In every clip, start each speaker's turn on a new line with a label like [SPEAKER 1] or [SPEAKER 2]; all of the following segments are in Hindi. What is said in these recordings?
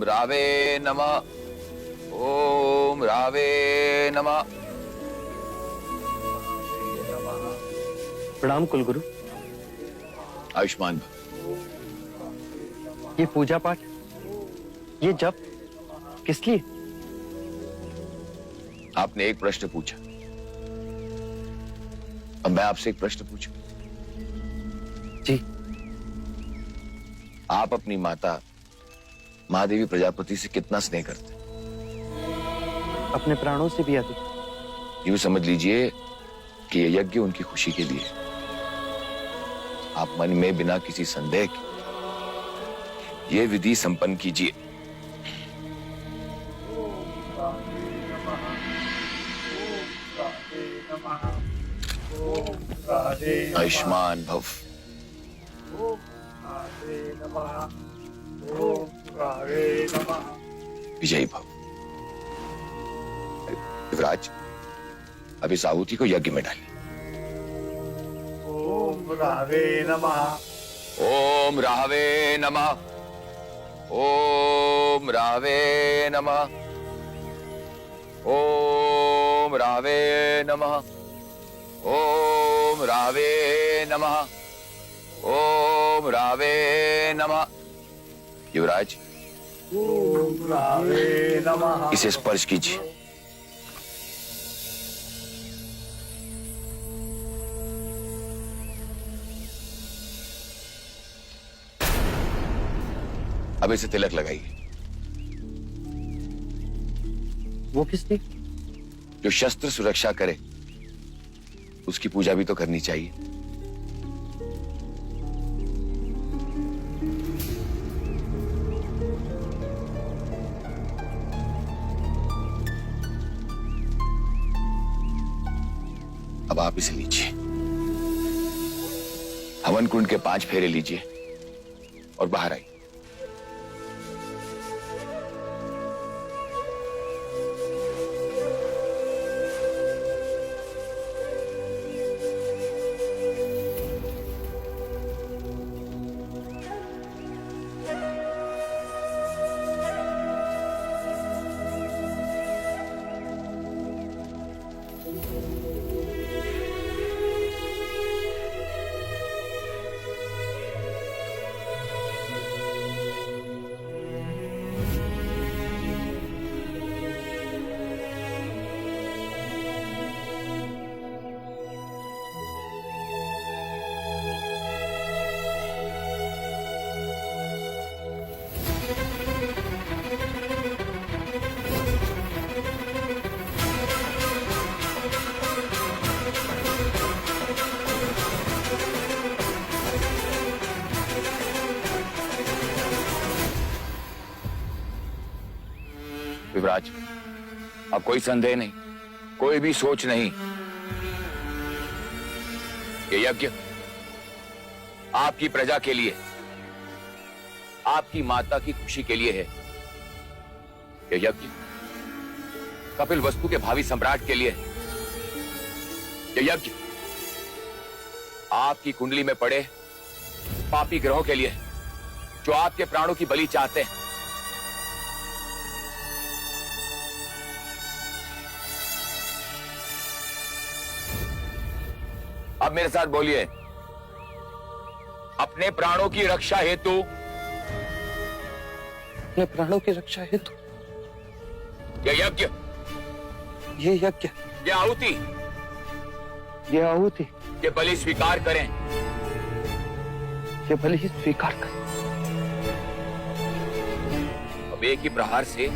[SPEAKER 1] रावे नमः। ओम रावे नमः।
[SPEAKER 2] प्रणाम कुलगुरु।
[SPEAKER 1] आयुष्मान भव।
[SPEAKER 2] ये पूजा पाठ, ये जप किस लिए?
[SPEAKER 1] आपने एक प्रश्न पूछा, अब मैं आपसे एक प्रश्न पूछूं।
[SPEAKER 2] जी।
[SPEAKER 1] आप अपनी माता महादेवी प्रजापति से कितना स्नेह करते?
[SPEAKER 2] अपने प्राणों से भी अधिक।
[SPEAKER 1] यूं समझ लीजिए कि यह यज्ञ उनकी खुशी के लिए। आप मन में बिना किसी संदेह के ये विधि संपन्न कीजिए। आयुष्मान भव। विजयी भव। युवराज, अब इस आहुति को यज्ञ में डालिए।
[SPEAKER 3] ओम रावे नमः।
[SPEAKER 1] ओम रावे नमः। ओम रावे नमः। ओम रावे नमः। ओम रावे नमः। ओम रावे नमः। युवराज,
[SPEAKER 3] ओम रावे नमः।
[SPEAKER 1] इसे स्पर्श कीजिए। अब इसे तिलक लगाइए।
[SPEAKER 2] वो किस लिए?
[SPEAKER 1] जो शस्त्र सुरक्षा करे उसकी पूजा भी तो करनी चाहिए। अब आप इसे लीजिए, हवन कुंड के 5 फेरे लीजिए और बाहर आइए। युवराज, अब कोई संदेह नहीं, कोई भी सोच नहीं। ये यज्ञ आपकी प्रजा के लिए, आपकी माता की खुशी के लिए है। ये यज्ञ कपिल वस्तु के भावी सम्राट के लिए है। ये यज्ञ आपकी कुंडली में पड़े पापी ग्रहों के लिए, जो आपके प्राणों की बलि चाहते हैं। अब मेरे साथ बोलिए, अपने प्राणों की रक्षा हेतु।
[SPEAKER 2] अपने प्राणों की रक्षा हेतु
[SPEAKER 1] यह यज्ञ,
[SPEAKER 2] ये यज्ञ,
[SPEAKER 1] ये आहुति,
[SPEAKER 2] ये आहुति,
[SPEAKER 1] ये बलि स्वीकार करें।
[SPEAKER 2] ये बलि ही स्वीकार कर।
[SPEAKER 1] अब एक ही प्रहार से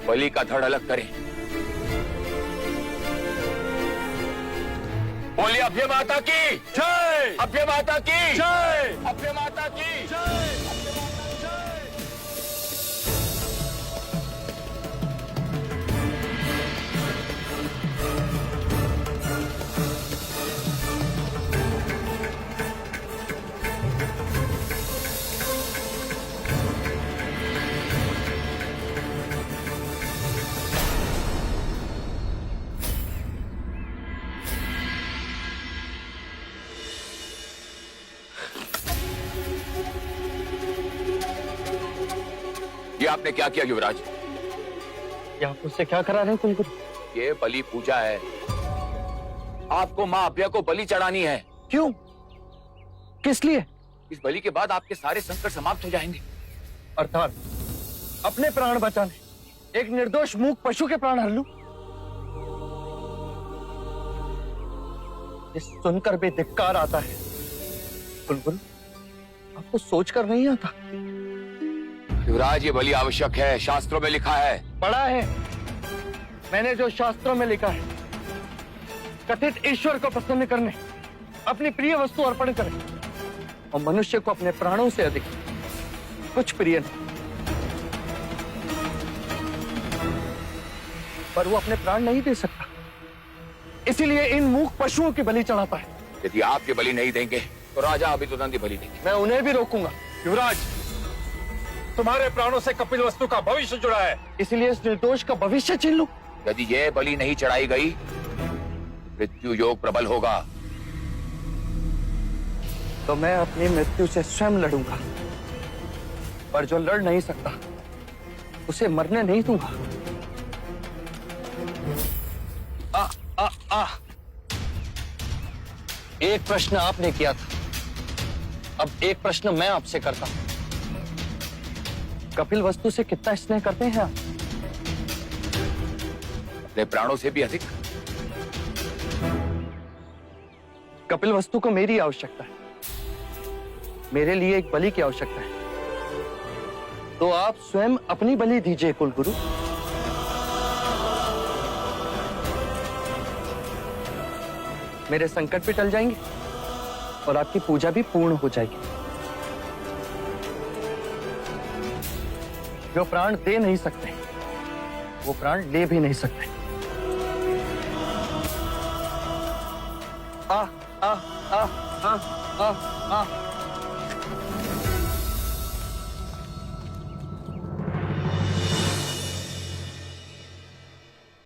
[SPEAKER 1] बलि का धड़ अलग करें। बोलिए, अभ्य माता की जय, अभ्य माता की जय, अभ्य माता की जय। ये आपने क्या किया युवराज?
[SPEAKER 2] ये आप मुझसे क्या करा रहे हैं कुलगुरु?
[SPEAKER 1] ये बलि पूजा है। आपको माँ अभ्या को बलि चढ़ानी है।
[SPEAKER 2] क्यों? किस लिए?
[SPEAKER 1] इस बलि के बाद आपके सारे संकट समाप्त हो जाएंगे।
[SPEAKER 2] अर्थात अपने प्राण बचाने एक निर्दोष मूक पशु के प्राण हर लूं? ये सुनकर भी धिक्कार आता है कुलगुरु। आपको सोचकर नहीं आता?
[SPEAKER 1] युवराज, ये बलि आवश्यक है, शास्त्रों में लिखा है।
[SPEAKER 2] पढ़ा है मैंने जो शास्त्रों में लिखा है। कथित ईश्वर को प्रसन्न करने अपनी प्रिय वस्तु अर्पण करें और मनुष्य को अपने प्राणों से अधिक कुछ प्रिय नहीं। पर वो अपने प्राण नहीं दे सकता, इसीलिए इन मूक पशुओं की बलि चढ़ाता है।
[SPEAKER 1] यदि आप ये बलि नहीं देंगे तो राजा अभी तुरंत ही बलि देंगे।
[SPEAKER 2] मैं उन्हें भी रोकूंगा।
[SPEAKER 3] युवराज, तुम्हारे प्राणों से कपिल वस्तु का भविष्य जुड़ा है।
[SPEAKER 2] इसीलिए इस निर्दोष का भविष्य छीन लूं।
[SPEAKER 1] यदि ये बलि नहीं चढ़ाई गई, मृत्यु योग प्रबल होगा।
[SPEAKER 2] तो मैं अपनी मृत्यु से स्वयं लड़ूंगा, पर जो लड़ नहीं सकता उसे मरने नहीं दूंगा। एक प्रश्न आपने किया था, अब एक प्रश्न मैं आपसे करता हूं। कपिल वस्तु से कितना स्नेह करते हैं आप?
[SPEAKER 1] अपने प्राणों से भी अधिक।
[SPEAKER 2] कपिल वस्तु को मेरी आवश्यकता है, मेरे लिए एक बलि की आवश्यकता है। तो आप स्वयं अपनी बलि दीजिए कुलगुरु। मेरे संकट भी टल जाएंगे और आपकी पूजा भी पूर्ण हो जाएगी। जो प्राण दे नहीं सकते वो प्राण ले भी नहीं सकते। आ आ आ आ आ आ